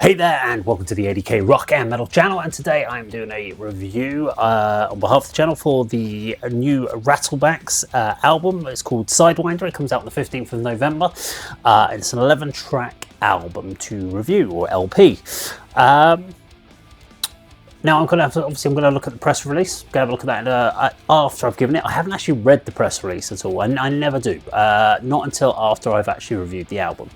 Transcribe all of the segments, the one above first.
Hey there and welcome to the A.D.K rock and metal channel, and today I'm doing a review on behalf of the channel for the new Rattlebacks album. It's called Sidewinder. It comes out on the 15th of November. It's an 11-track album to review, or LP. Now I'm going to look at the press release. Going to have a look at that after I've given it. I haven't actually read the press release at all. I never do. Not until after I've actually reviewed the album.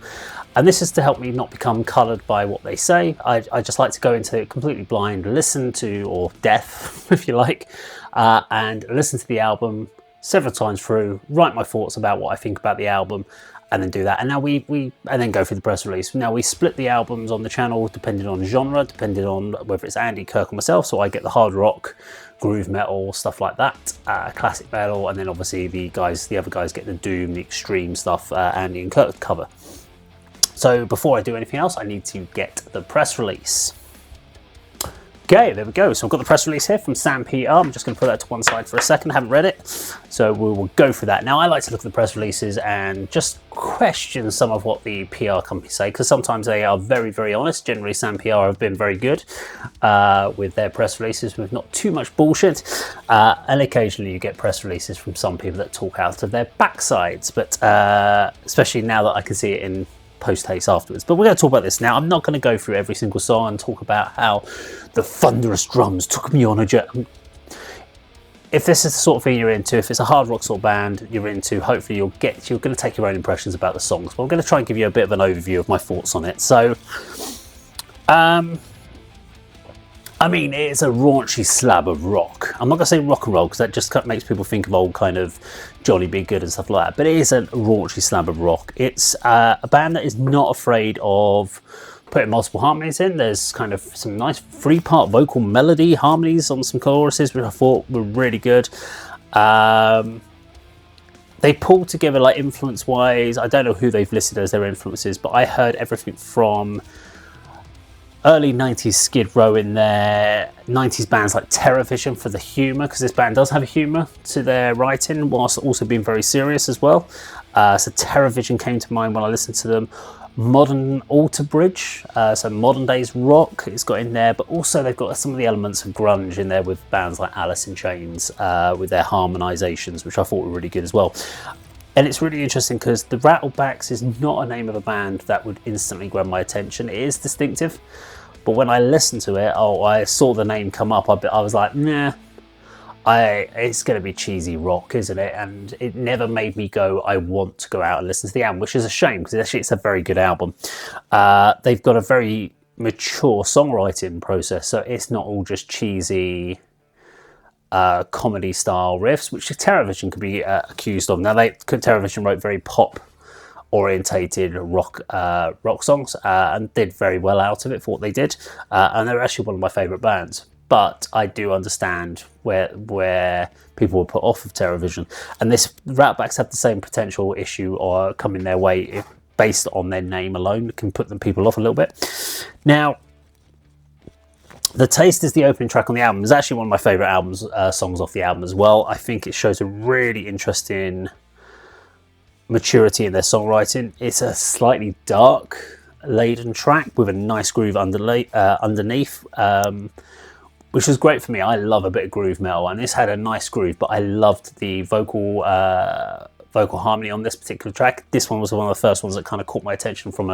And this is to help me not become coloured by what they say. I just like to go into it completely blind, listen to, or deaf, if you like, and listen to the album several times through, write my thoughts about what I think about the album, and then do that. And now and then go through the press release. Now we split the albums on the channel depending on genre, depending on whether it's Andy, Kirk, or myself. So I get the hard rock, groove metal, stuff like that, classic metal, and then obviously the other guys get the doom, the extreme stuff Andy and Kirk cover. So before I do anything else, I need to get the press release. Okay, there we go. So I've got the press release here from Sam PR. I'm just going to put that to one side for a second. I haven't read it, so we'll go through that. Now, I like to look at the press releases and just question some of what the PR companies say, because sometimes they are very, very honest. Generally, Sam PR have been very good with their press releases, with not too much bullshit. And occasionally you get press releases from some people that talk out of their backsides, but especially now that I can see it in post-haste afterwards. But we're going to talk about this now. I'm not going to go through every single song and talk about how the thunderous drums took me on a journey. If this is the sort of thing you're into, if it's a hard rock sort of band you're into, hopefully you're going to take your own impressions about the songs. But I'm going to try and give you a bit of an overview of my thoughts on it. So I mean, it's a raunchy slab of rock. I'm not going to say rock and roll, because that just makes people think of old kind of Johnny B. Good and stuff like that. But it is a raunchy slab of rock. It's a band that is not afraid of putting multiple harmonies in. There's kind of some nice three-part vocal melody harmonies on some choruses, which I thought were really good. They pulled together, like, influence-wise. I don't know who they've listed as their influences, but I heard everything from early 90s Skid Row in there, 90s bands like Terrorvision for the humour, because this band does have humour to their writing, whilst also being very serious as well. So Terrorvision came to mind when I listened to them. Modern Alter Bridge, so modern days rock it's got in there, but also they've got some of the elements of grunge in there with bands like Alice in Chains with their harmonisations, which I thought were really good as well. And it's really interesting because the Rattlebacks is not a name of a band that would instantly grab my attention. It is distinctive, but when I listened to it, I saw the name come up, I was like, nah, it's going to be cheesy rock, isn't it? And it never made me go, I want to go out and listen to the album, which is a shame, because actually it's a very good album. They've got a very mature songwriting process, so it's not all just cheesy comedy style riffs, which Terrorvision could be accused of. Now, Terrorvision wrote very pop orientated rock songs and did very well out of it for what they did, and they're actually one of my favourite bands. But I do understand where people were put off of Terrorvision, and this Rattlebacks have the same potential issue or coming their way based on their name alone. It can put people off a little bit. Now, The Taste is the opening track on the album. It's actually one of my favourite songs off the album as well. I think it shows a really interesting maturity in their songwriting. It's a slightly dark laden track with a nice groove underneath, which was great for me. I love a bit of groove metal, and this had a nice groove, but I loved the vocal harmony on this particular track. This one was one of the first ones that kind of caught my attention from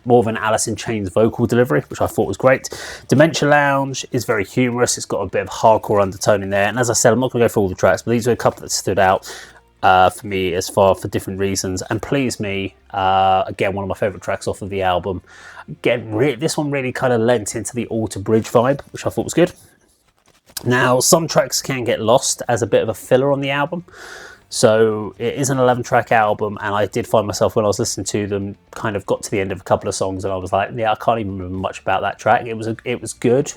more of an Alice in Chains vocal delivery, which I thought was great. Dementia Lounge is very humorous. It's got a bit of hardcore undertone in there, and as I said, I'm not going to go through all the tracks, but these are a couple that stood out for me for different reasons and pleased me. Again, one of my favourite tracks off of the album. Again, this one really kind of lent into the Alter Bridge vibe, which I thought was good. Now, some tracks can get lost as a bit of a filler on the album. So it is an 11-track album, and I did find myself, when I was listening to them, kind of got to the end of a couple of songs and I was like, yeah, I can't even remember much about that track. It was good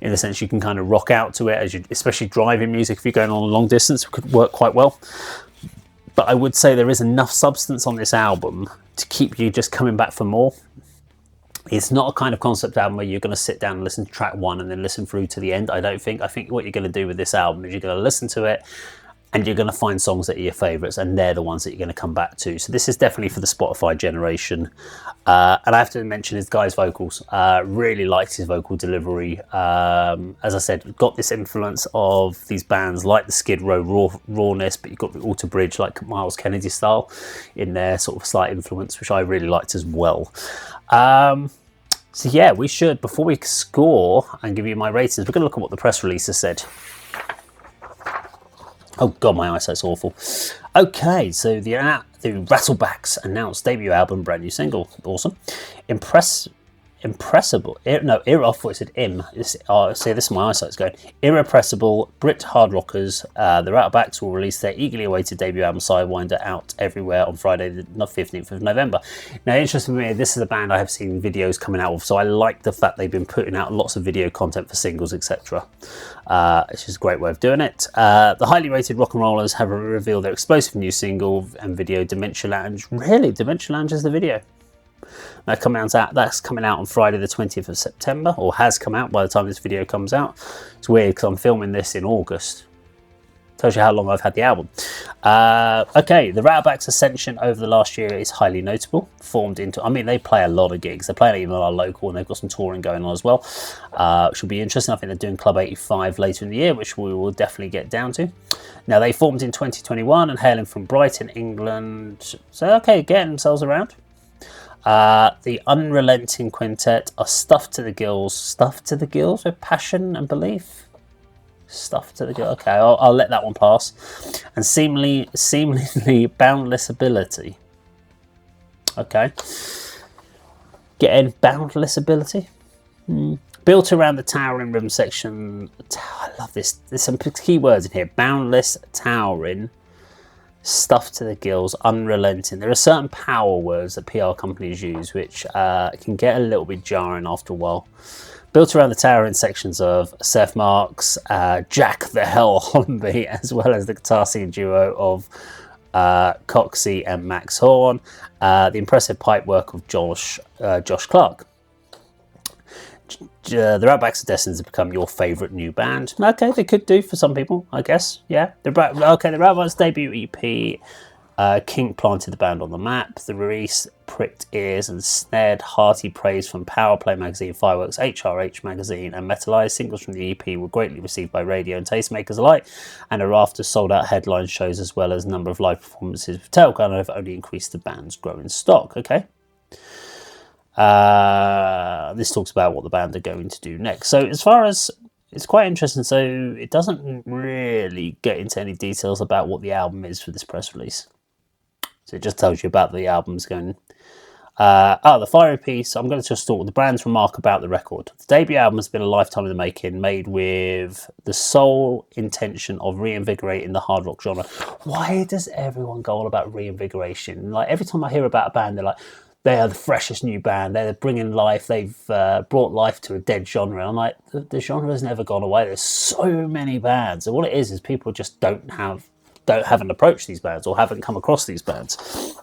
in the sense you can kind of rock out to it, especially driving music. If you're going on a long distance, it could work quite well. But I would say there is enough substance on this album to keep you just coming back for more. It's not a kind of concept album where you're going to sit down and listen to track one and then listen through to the end. I don't think. I think what you're going to do with this album is you're going to listen to it, and you're going to find songs that are your favourites, and they're the ones that you're going to come back to. So this is definitely for the Spotify generation. And I have to mention his guy's vocals. Really liked his vocal delivery. As I said, got this influence of these bands like the Skid Row rawness, but you've got the Alter Bridge, like Miles Kennedy style, in there, sort of slight influence, which I really liked as well. So yeah, we should, before we score and give you my ratings, we're going to look at what the press release has said. Oh god, my eyesight's awful. Okay, so the Rattlebacks announced debut album, brand new single. Awesome. Impressible. No, I thought it said im. See, this is my eyesight's going. Irrepressible Brit hard rockers. The Rattlebacks will release their eagerly awaited debut album, Sidewinder, out everywhere on Friday, the 15th of November. Now, interestingly, this is a band I have seen videos coming out of, so I like the fact they've been putting out lots of video content for singles, etc. It's just a great way of doing it. The highly rated rock and rollers have revealed their explosive new single and video, Dementia Lounge. Really? Dementia Lounge is the video? That's coming out on Friday the 20th of September, or has come out by the time this video comes out. It's weird because I'm filming this in August. Tells you how long I've had the album. Okay, the Rattlebacks' ascension over the last year is highly notable. They play a lot of gigs. They're playing even our local, and they've got some touring going on as well, which will be interesting. I think they're doing Club 85 later in the year, which we will definitely get down to. Now, they formed in 2021 and hailing from Brighton, England. So, okay, getting themselves around. The Unrelenting Quintet are stuffed to the gills with passion and belief. Stuffed to the gills. Okay, I'll let that one pass. And seemingly boundless ability. Okay. Getting boundless ability. Built around the towering rhythm section. I love this. There's some key words in here. Boundless, towering. Stuffed to the gills, unrelenting. There are certain power words that PR companies use which can get a little bit jarring after a while. Built around the towering sections of Seth Marks, Jack the Hell Holmby, as well as the guitar scene duo of Coxey and Max Horn, the impressive pipe work of Josh Clark. The Rattlebacks are destined to become your favourite new band. Okay, they could do for some people, I guess. Yeah. The Rattlebacks' debut EP, Kink planted the band on the map. The release pricked ears and snared hearty praise from Powerplay magazine, Fireworks, HRH magazine, and Metalized. Singles from the EP were greatly received by radio and tastemakers alike, and are after sold-out headline shows as well as a number of live performances with Tailgun have only increased the band's growing stock. Okay. This talks about what the band are going to do next. So as far as, it's quite interesting. So it doesn't really get into any details about what the album is for this press release. So it just tells you about the album's going. The fiery piece. I'm going to just talk the band's remark about the record. The debut album has been a lifetime in the making, made with the sole intention of reinvigorating the hard rock genre. Why does everyone go on about reinvigoration? Like every time I hear about a band, they're like, they are the freshest new band. They're bringing life. They've brought life to a dead genre. I'm like, the genre has never gone away. There's so many bands, and what it is people just haven't approached these bands or haven't come across these bands.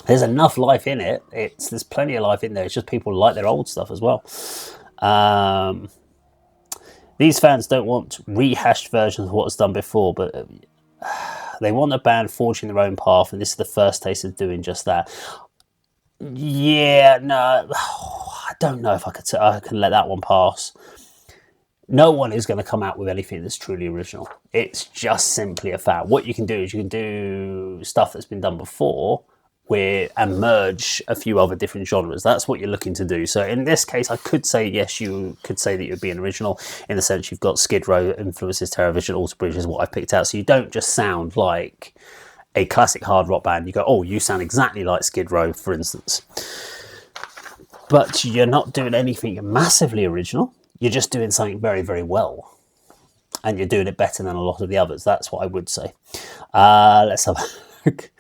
There's enough life in it. There's plenty of life in there. It's just people like their old stuff as well. These fans don't want rehashed versions of what's done before, but they want a band forging their own path, and this is the first taste of doing just that. Yeah, no, I don't know if I can let that one pass. No one is going to come out with anything that's truly original. It's just simply a fact. What you can do is you can do stuff that's been done before and merge a few other different genres. That's what you're looking to do. So in this case, I could say, yes, you could say that you'd be an original in the sense you've got Skid Row influences, Terrorvision, Alter Bridge is what I picked out. So you don't just sound like a classic hard rock band. You go, oh, you sound exactly like Skid Row, for instance. But you're not doing anything massively original. You're just doing something very, very well. And you're doing it better than a lot of the others. That's what I would say. Let's have a look.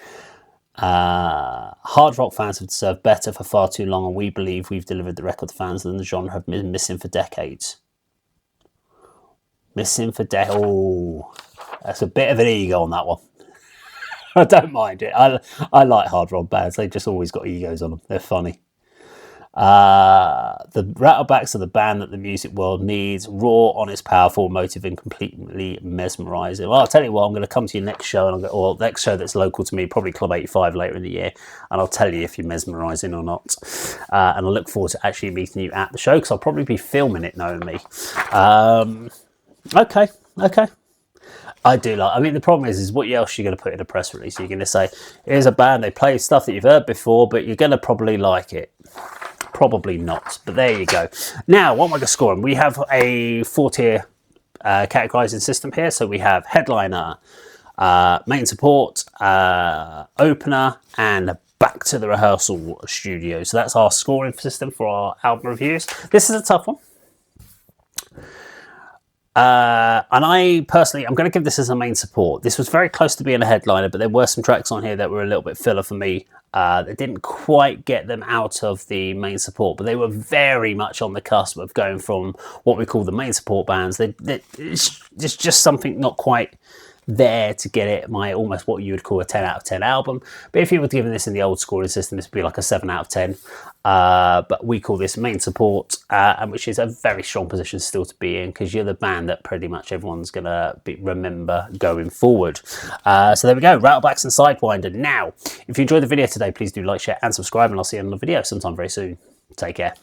Hard rock fans have deserved better for far too long, and we believe we've delivered the record the fans and the genre have been missing for decades. Oh, that's a bit of an ego on that one. I don't mind it. I like hard rock bands. They've just always got egos on them. They're funny. The Rattlebacks are the band that the music world needs. Raw, honest, powerful, motive, and completely mesmerising. Well, I'll tell you what, I'm going to come to your next show, or next show that's local to me, probably Club 85 later in the year, and I'll tell you if you're mesmerising or not. And I look forward to actually meeting you at the show, because I'll probably be filming it, knowing me. Okay. I do like. I mean, the problem is what else you're going to put in a press release? You're going to say, "Here's a band. They play stuff that you've heard before, but you're going to probably like it." Probably not. But there you go. Now, what am I going to score them? We have a 4-tier categorizing system here. So we have headliner, main support, opener, and back to the rehearsal studio. So that's our scoring system for our album reviews. This is a tough one. And I personally, I'm going to give this as a main support. This was very close to being a headliner, but there were some tracks on here that were a little bit filler for me. That didn't quite get them out of the main support, but they were very much on the cusp of going from what we call the main support bands. It's just something not quite there to get it almost what you would call a 10 out of 10 album. But if you were given this in the old scoring system, this would be like a 7 out of 10. But we call this main support, and which is a very strong position still to be in, because you're the band that pretty much everyone's going to remember going forward. So there we go, Rattlebacks and Sidewinder. Now, if you enjoyed the video today, please do like, share and subscribe, and I'll see you in another video sometime very soon. Take care.